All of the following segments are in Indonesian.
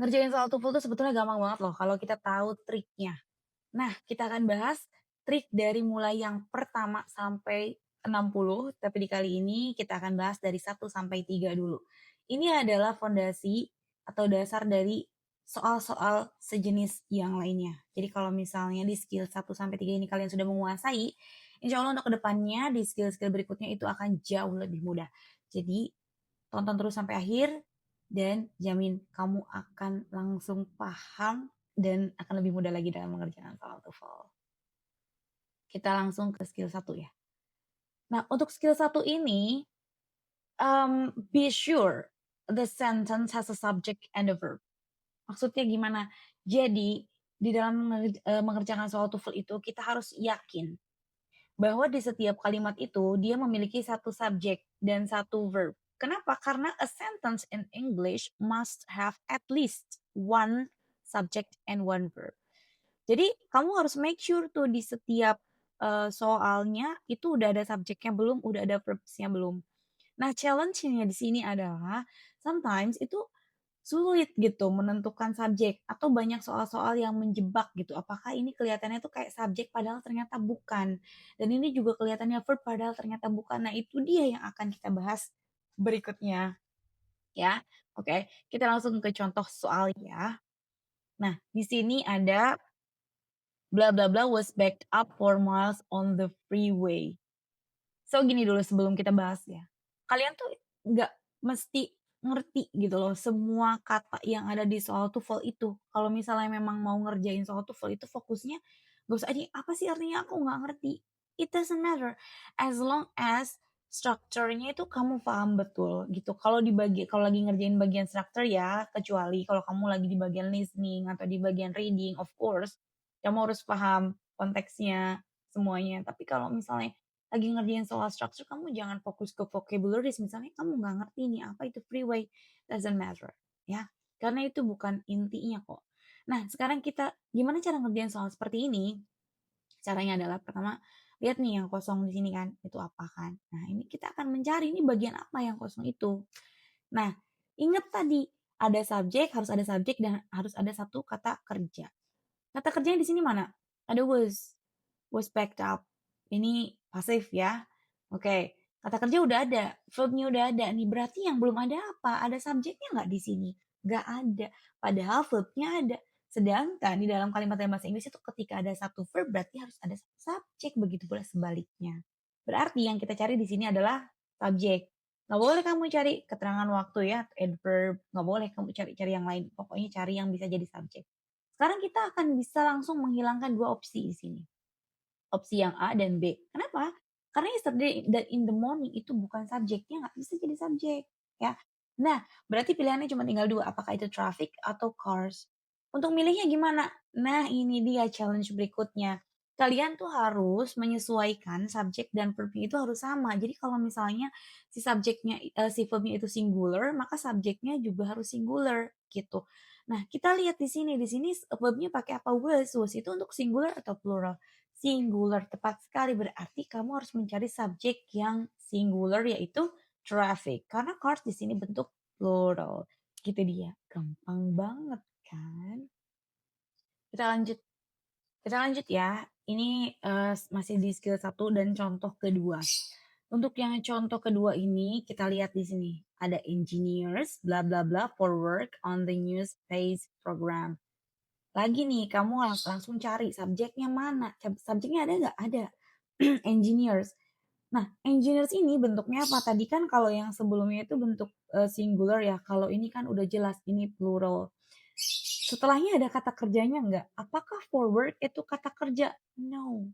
Ngerjain soal TOEFL tuh sebetulnya gampang banget loh kalau kita tahu triknya. Nah, kita akan bahas trik dari mulai yang pertama sampai 60, tapi di kali ini kita akan bahas dari 1 sampai 3 dulu. Ini adalah fondasi atau dasar dari soal-soal sejenis yang lainnya. Jadi kalau misalnya di skill 1 sampai 3 ini kalian sudah menguasai, insya Allah untuk kedepannya di skill-skill berikutnya itu akan jauh lebih mudah. Jadi tonton terus sampai akhir dan jamin kamu akan langsung paham dan akan lebih mudah lagi dalam mengerjakan soal TOEFL. Kita langsung ke skill 1 ya. Nah, untuk skill 1 ini, be sure the sentence has a subject and a verb. Maksudnya gimana? Jadi, di dalam mengerjakan soal TOEFL itu kita harus yakin bahwa di setiap kalimat itu dia memiliki satu subjek dan satu verb. Kenapa? Karena a sentence in English must have at least one subject and one verb. Jadi kamu harus make sure tuh di setiap, soalnya itu udah ada subjeknya belum, udah ada verbs-nya belum. Nah, challenge-nya di sini adalah sometimes itu sulit gitu menentukan subjek atau banyak soal-soal yang menjebak gitu. Apakah ini kelihatannya tuh kayak subjek padahal ternyata bukan. Dan ini juga kelihatannya verb padahal ternyata bukan. Nah, itu dia yang akan kita bahas berikutnya ya. Oke, kita langsung ke contoh soal ya. Nah, di sini ada bla bla bla was backed up for miles on the freeway. So gini dulu sebelum kita bahas ya. Kalian tuh nggak mesti ngerti gitu loh semua kata yang ada di soal TOEFL itu. Kalau misalnya memang mau ngerjain soal TOEFL itu fokusnya gak usah aja, "Apa sih artinya? Aku nggak ngerti." It doesn't matter as long as strukturnya itu kamu paham betul gitu. Kalau lagi ngerjain bagian struktur ya, kecuali kalau kamu lagi di bagian listening atau di bagian reading, of course, kamu harus paham konteksnya semuanya. Tapi kalau misalnya lagi ngerjain soal structure kamu jangan fokus ke vocabularies misalnya kamu nggak ngerti nih apa itu freeway, doesn't matter ya, karena itu bukan intinya kok. Nah sekarang kita gimana cara ngerjain soal seperti ini? Caranya adalah pertama lihat nih yang kosong di sini kan, itu apa kan. Nah ini kita akan mencari ini bagian apa yang kosong itu. Nah ingat tadi ada subjek dan harus ada satu kata kerja. Kata kerjanya di sini mana? Ada was backed up. Ini pasif ya. Oke, kata kerja udah ada, verbnya udah ada nih. Berarti yang belum ada apa? Ada subjeknya nggak di sini? Nggak ada. Padahal verbnya ada. Sedangkan di dalam kalimat dalam bahasa Inggris itu ketika ada satu verb berarti harus ada satu subjek. Begitu pula sebaliknya. Berarti yang kita cari di sini adalah subjek. Nggak boleh kamu cari keterangan waktu ya, adverb. Nggak boleh kamu cari-cari yang lain. Pokoknya cari yang bisa jadi subjek. Sekarang kita akan bisa langsung menghilangkan 2 opsi di sini. Opsi yang A dan B. Kenapa? Karena yesterday dan in the morning itu bukan subjeknya, nggak bisa jadi subjek, ya. Nah, berarti pilihannya cuma tinggal 2, apakah itu traffic atau cars. Untuk milihnya gimana? Nah, ini dia challenge berikutnya. Kalian tuh harus menyesuaikan subjek dan verbnya itu harus sama. Jadi kalau misalnya si verbnya itu singular, maka subjeknya juga harus singular, gitu. Nah, kita lihat di sini verbnya pakai apa? Was. Was itu untuk singular atau plural? Singular, tepat sekali. Berarti kamu harus mencari subjek yang singular yaitu traffic. Karena cars di sini bentuk plural. Gitu dia. Gampang banget kan? Kita lanjut. Kita lanjut ya. Ini masih di skill 1 dan contoh kedua. Untuk yang contoh kedua ini kita lihat di sini. Ada engineers bla bla bla for work on the new space program. Lagi nih, kamu langsung cari subjeknya mana? Subjeknya ada nggak? Ada. Engineers. Nah, engineers ini bentuknya apa? Tadi kan kalau yang sebelumnya itu bentuk singular ya. Kalau ini kan udah jelas ini plural. Setelahnya ada kata kerjanya nggak? Apakah for work itu kata kerja? No.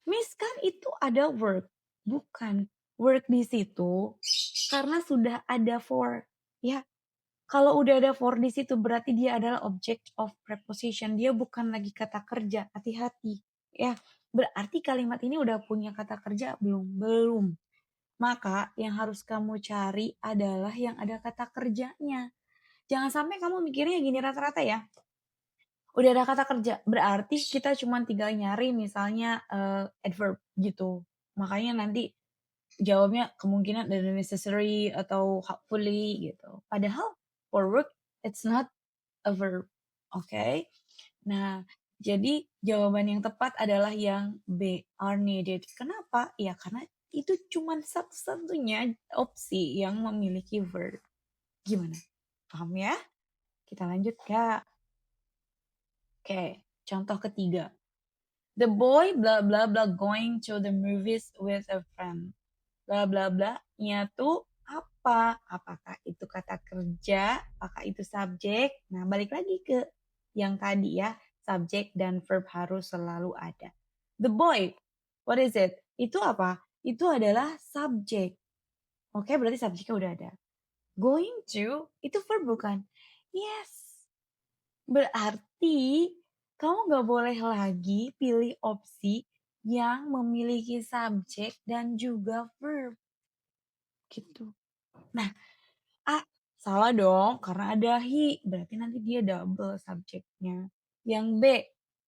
Miss kan itu ada work. Bukan. Work di situ karena sudah ada for. Ya, kalau udah ada for di situ berarti dia adalah object of preposition. Dia bukan lagi kata kerja. Hati-hati. Ya, berarti kalimat ini udah punya kata kerja belum? Belum. Maka yang harus kamu cari adalah yang ada kata kerjanya. Jangan sampai kamu mikirnya gini rata-rata ya. Udah ada kata kerja, berarti kita cuma tinggal nyari misalnya adverb gitu. Makanya nanti jawabnya kemungkinan dari necessary atau hopefully gitu. Padahal for work it's not a verb. Oke. Nah, jadi jawaban yang tepat adalah yang B, are needed. Kenapa? Ya karena itu cuma satu-satunya opsi yang memiliki verb. Gimana? Paham ya? Kita lanjut, Kak. Oke, contoh ketiga. The boy blah blah blah going to the movies with a friend. Blah blah blah-nya tuh apa? Apakah itu kata kerja? Apakah itu subjek? Nah, balik lagi ke yang tadi ya. Subjek dan verb harus selalu ada. The boy, what is it? Itu apa? Itu adalah subjek. Oke, berarti subjeknya udah ada. Going to, itu verb bukan? Yes. Berarti kamu nggak boleh lagi pilih opsi yang memiliki subjek dan juga verb. Gitu. Nah, A salah dong karena ada he, berarti nanti dia double subjeknya. Yang B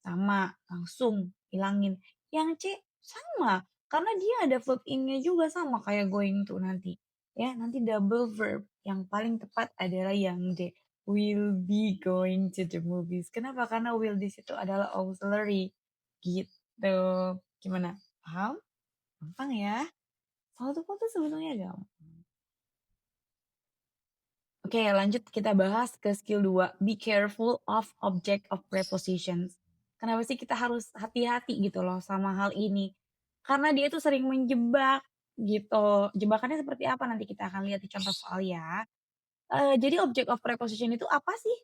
sama, langsung hilangin. Yang C sama, karena dia ada verb in-nya juga sama kayak going to nanti. Ya, nanti double verb. Yang paling tepat adalah yang D. Will be going to the movies. Kenapa? Karena will di situ adalah auxiliary. Gitu. Gimana? Paham? Gampang ya? Soal tuh sebetulnya gampang. Oke, lanjut kita bahas ke skill 2. Be careful of object of prepositions. Kenapa sih kita harus hati-hati gitu loh sama hal ini? Karena dia tuh sering menjebak gitu. Jebakannya seperti apa nanti kita akan lihat di contoh soal ya. Jadi object of preposition itu apa sih?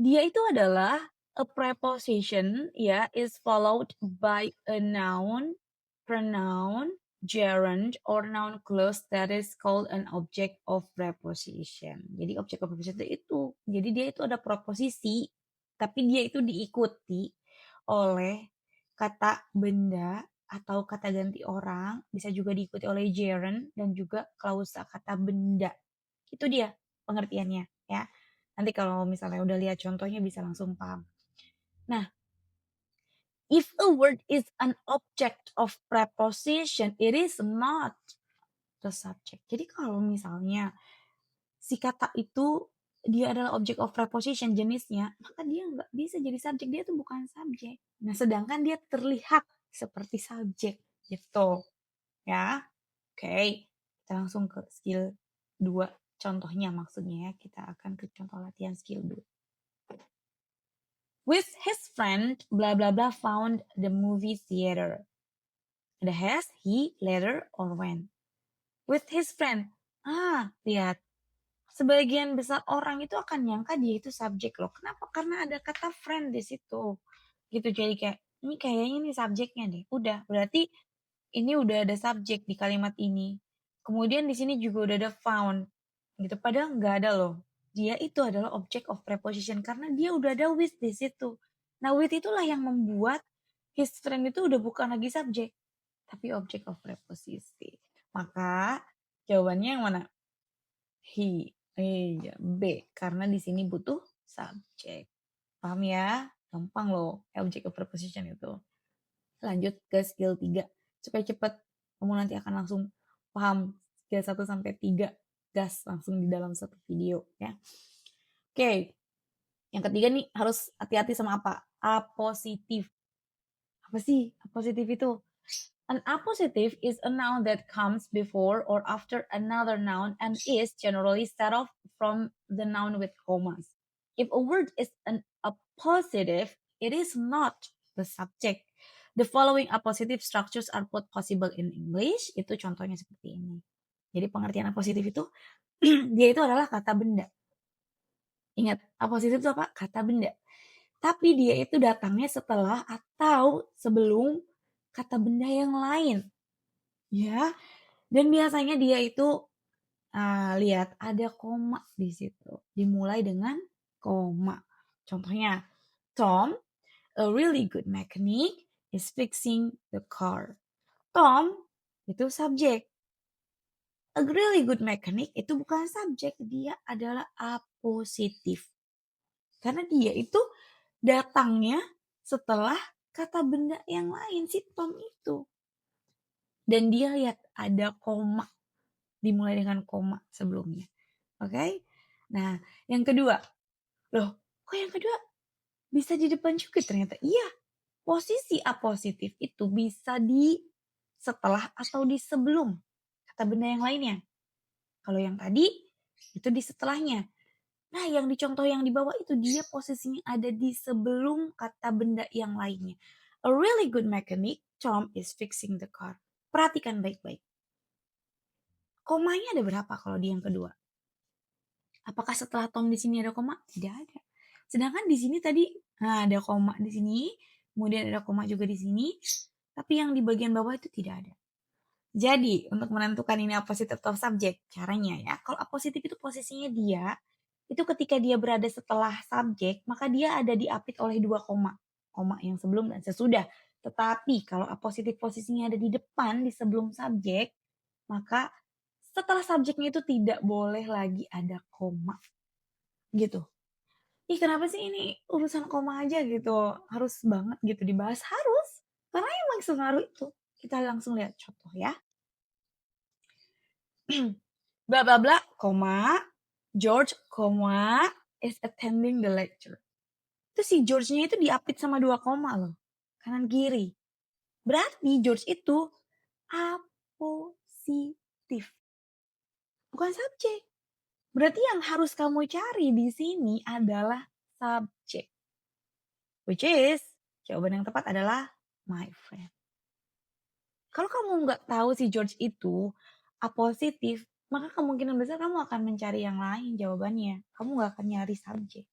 Dia itu adalah a preposition ya is followed by a noun, pronoun, gerund, or noun clause that is called an object of preposition. Jadi object of preposition itu, jadi dia itu ada proposisi, tapi dia itu diikuti oleh kata benda atau kata ganti orang, bisa juga diikuti oleh gerund dan juga klausa kata benda. Itu dia pengertiannya ya. Nanti kalau misalnya udah lihat contohnya bisa langsung paham. Nah, if a word is an object of preposition, it is not the subject. Jadi kalau misalnya si kata itu dia adalah object of preposition jenisnya, maka dia nggak bisa jadi subjek. Dia tuh bukan subjek. Nah, sedangkan dia terlihat seperti subjek gitu. Ya, oke. Kita langsung ke skill 2. Contohnya maksudnya ya. Kita akan ke contoh latihan skill 2. With his friend, blah blah blah found the movie theater. Ada has, he, later, or when. With his friend. Lihat. Sebagian besar orang itu akan nyangka dia itu subjek loh. Kenapa? Karena ada kata friend di situ. Gitu, jadi kayak, ini kayaknya nih subjeknya deh. Udah, berarti ini udah ada subjek di kalimat ini. Kemudian di sini juga udah ada found. Gitu, padahal nggak ada loh. Dia itu adalah object of preposition karena dia udah ada with di situ. Nah, with itulah yang membuat his friend itu udah bukan lagi subjek, tapi object of preposisi. Maka jawabannya yang mana? He. Iya, B. Karena di sini butuh subjek. Paham ya? Gampang loh, object of preposition itu. Lanjut ke skill 3. Supaya cepet, kamu nanti akan langsung paham skill 1 sampai 3. Gas langsung di dalam satu video ya. Oke. Yang ketiga nih harus hati-hati sama apa? Apositif. Apa sih apositif itu? An appositive is a noun that comes before or after another noun and is generally set off from the noun with commas. If a word is an appositive, it is not the subject. The following appositive structures are both possible in English. Itu contohnya seperti ini. Jadi pengertian appositif itu dia itu adalah kata benda. Ingat, appositif itu apa? Kata benda. Tapi dia itu datangnya setelah atau sebelum kata benda yang lain. Ya, dan biasanya dia itu lihat ada koma di situ. Dimulai dengan koma. Contohnya, Tom, a really good mechanic, is fixing the car. Tom itu subjek. A really good mechanic itu bukan subjek, dia adalah apositif. Karena dia itu datangnya setelah kata benda yang lain, si Tom itu. Dan dia lihat ada koma, dimulai dengan koma sebelumnya. Oke? Nah, yang kedua, loh oh yang kedua bisa di depan juga ternyata. Iya, posisi apositif itu bisa di setelah atau di sebelum kata benda yang lainnya. Kalau yang tadi, itu di setelahnya. Nah, yang dicontoh yang di bawah itu dia posisinya ada di sebelum kata benda yang lainnya. A really good mechanic, Tom is fixing the car. Perhatikan baik-baik. Komanya ada berapa kalau di yang kedua? Apakah setelah Tom di sini ada koma? Tidak ada. Sedangkan di sini tadi ada koma di sini, kemudian ada koma juga di sini, tapi yang di bagian bawah itu tidak ada. Jadi, untuk menentukan ini apositif atau subjek, caranya ya, kalau apositif itu posisinya dia, itu ketika dia berada setelah subjek, maka dia ada diapit oleh dua koma. Koma yang sebelum dan sesudah. Tetapi kalau apositif posisinya ada di depan, di sebelum subjek, maka setelah subjeknya itu tidak boleh lagi ada koma. Gitu. Ih kenapa sih ini urusan koma aja gitu, harus banget gitu dibahas? Harus, karena emang sengaruh itu. Kita langsung lihat contoh ya. Bla bla bla, koma, George, koma, is attending the lecture. Itu si George-nya itu diapit sama dua koma loh, kanan kiri. Berarti George itu apositif, bukan subjek. Berarti yang harus kamu cari di sini adalah subjek. Which is, jawaban yang tepat adalah my friend. Kalau kamu nggak tahu si George itu apositif, maka kemungkinan besar kamu akan mencari yang lain jawabannya. Kamu nggak akan nyari subjek.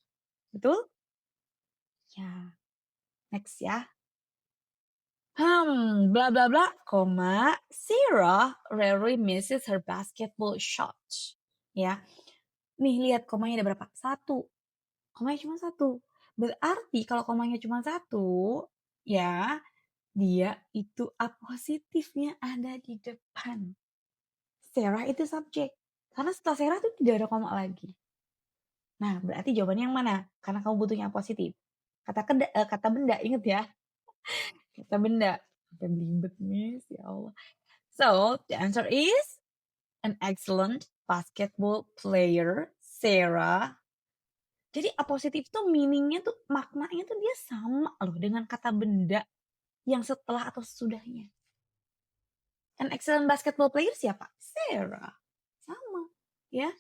Betul? Ya. Next ya. Bla bla bla, koma, Sarah rarely misses her basketball shots. Ya. Nih lihat komanya ada berapa? Satu. Komanya cuma satu. Berarti kalau komanya cuma satu, ya dia itu apositifnya ada di depan. Sarah itu subjek. Karena setelah Sarah tuh tidak ada koma lagi. Nah, berarti jawabannya yang mana? Karena kamu butuhnya positif. Kata benda, inget ya. Kata benda. Sampai belibet nih, ya Allah. So, the answer is an excellent basketball player, Sarah. Jadi apositif tuh meaningnya tuh, maknanya tuh dia sama loh dengan kata benda yang setelah atau sesudahnya. An excellent basketball player siapa? Sarah. Sama, ya.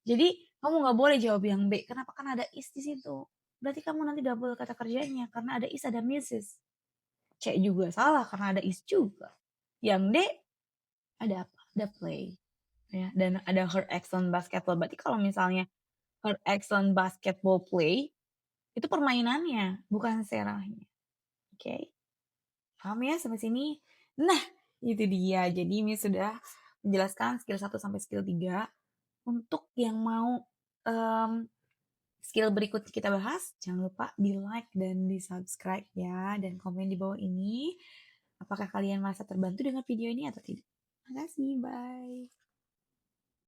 Jadi kamu nggak boleh jawab yang B. Kenapa? Kan ada is di situ. Berarti kamu nanti double kata kerjanya karena ada is ada misses. C juga salah karena ada is juga. Yang D ada apa? Ada play. Ya, dan ada her excellent basketball. Berarti kalau misalnya her excellent basketball play itu permainannya, bukan serahnya. Oke. Okay? Paham ya sampai sini? Nah, itu dia. Jadi ini sudah menjelaskan skill 1 sampai skill 3. Untuk yang mau skill berikut kita bahas, jangan lupa di like dan di subscribe ya, dan komen di bawah ini. Apakah kalian merasa terbantu dengan video ini atau tidak? Terima kasih, bye.